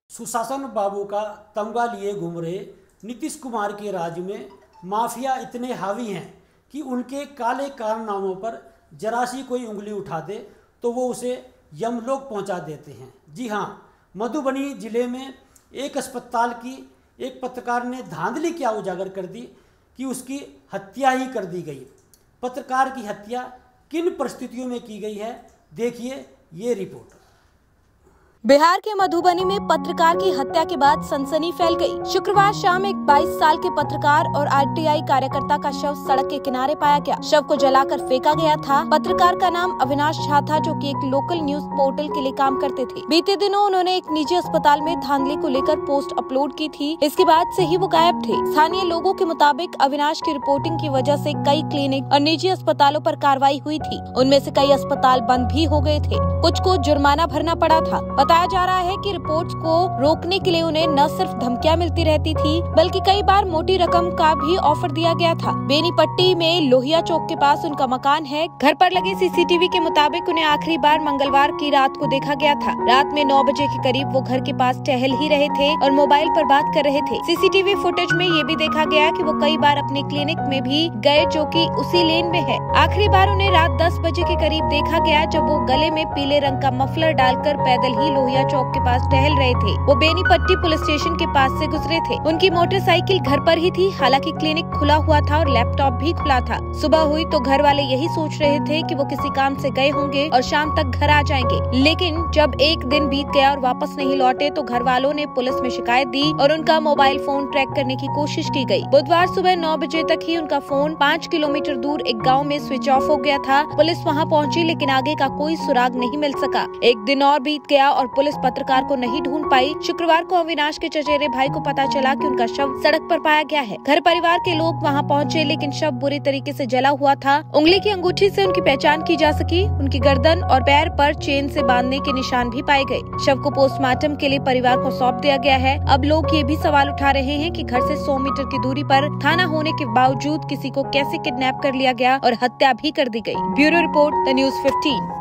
सुशासन बाबू का तमगा लिए घूम रहे नीतीश कुमार के राज में माफिया इतने हावी हैं कि उनके काले कारनामों पर जरा सी कोई उंगली उठा दे तो वो उसे यमलोक पहुंचा देते हैं। जी हाँ, मधुबनी जिले में एक अस्पताल की एक पत्रकार ने धांधली क्या उजागर कर दी कि उसकी हत्या ही कर दी गई। पत्रकार की हत्या किन परिस्थितियों में की गई है, देखिए ये रिपोर्ट। बिहार के मधुबनी में पत्रकार की हत्या के बाद सनसनी फैल गई। शुक्रवार शाम एक 22 साल के पत्रकार और आरटीआई कार्यकर्ता का शव सड़क के किनारे पाया गया। शव को जलाकर फेंका गया था। पत्रकार का नाम अविनाश झा था, जो कि एक लोकल न्यूज पोर्टल के लिए काम करते थे। बीते दिनों उन्होंने एक निजी अस्पताल में धांधली को लेकर पोस्ट अपलोड की थी। इसके बाद से ही वो गायब थे। स्थानीय लोगों के मुताबिक अविनाश की रिपोर्टिंग की वजह से कई क्लिनिक और निजी अस्पतालों पर कार्रवाई हुई थी। उनमें से कई अस्पताल बंद भी हो गए थे। कुछ को जुर्माना भरना पड़ा था। बताया जा रहा है कि रिपोर्ट्स को रोकने के लिए उन्हें न सिर्फ धमकियां मिलती रहती थी, बल्कि कई बार मोटी रकम का भी ऑफर दिया गया था। बेनीपट्टी में लोहिया चौक के पास उनका मकान है। घर पर लगे सीसीटीवी के मुताबिक उन्हें आखिरी बार मंगलवार की रात को देखा गया था। रात में 9 बजे के करीब वो घर के पास टहल ही रहे थे और मोबाइल पर बात कर रहे थे। सीसीटीवी फुटेज में ये भी देखा गया कि वो कई बार अपने क्लिनिक में भी गए, जो कि उसी लेन में है। आखिरी बार उन्हें रात 10 बजे के करीब देखा गया, जब वो गले में पीले रंग का मफलर डालकर पैदल ही लोहिया चौक के पास टहल रहे थे। वो बेनीपट्टी पुलिस स्टेशन के पास से गुजरे थे। उनकी मोटरसाइकिल घर पर ही थी। हालांकि क्लिनिक खुला हुआ था और लैपटॉप भी खुला था। सुबह हुई तो घर वाले यही सोच रहे थे कि वो किसी काम से गए होंगे और शाम तक घर आ जाएंगे। लेकिन जब एक दिन बीत गया और वापस नहीं लौटे तो घर वालों ने पुलिस में शिकायत दी और उनका मोबाइल फोन ट्रैक करने की कोशिश की गई। बुधवार सुबह 9 बजे तक ही उनका फोन 5 किलोमीटर दूर एक गाँव में स्विच ऑफ हो गया था। पुलिस वहाँ पहुँची, लेकिन आगे का कोई सुराग नहीं मिल सका। एक दिन और बीत गया और पुलिस पत्रकार को नहीं ढूंढ पाई। शुक्रवार को अविनाश के चचेरे भाई को पता चला कि उनका शव सड़क पर पाया गया है। घर परिवार के लोग वहां पहुंचे, लेकिन शव बुरी तरीके से जला हुआ था। उंगली की अंगूठी से उनकी पहचान की जा सकी। उनकी गर्दन और पैर पर चेन से बांधने के निशान भी पाए गए। शव को पोस्टमार्टम के लिए परिवार को सौंप दिया गया है। अब लोग ये भी सवाल उठा रहे हैं कि घर से 100 मीटर की दूरी पर थाना होने के बावजूद किसी को कैसे किडनैप कर लिया गया और हत्या भी कर दी गई। Bureau report, the news 15।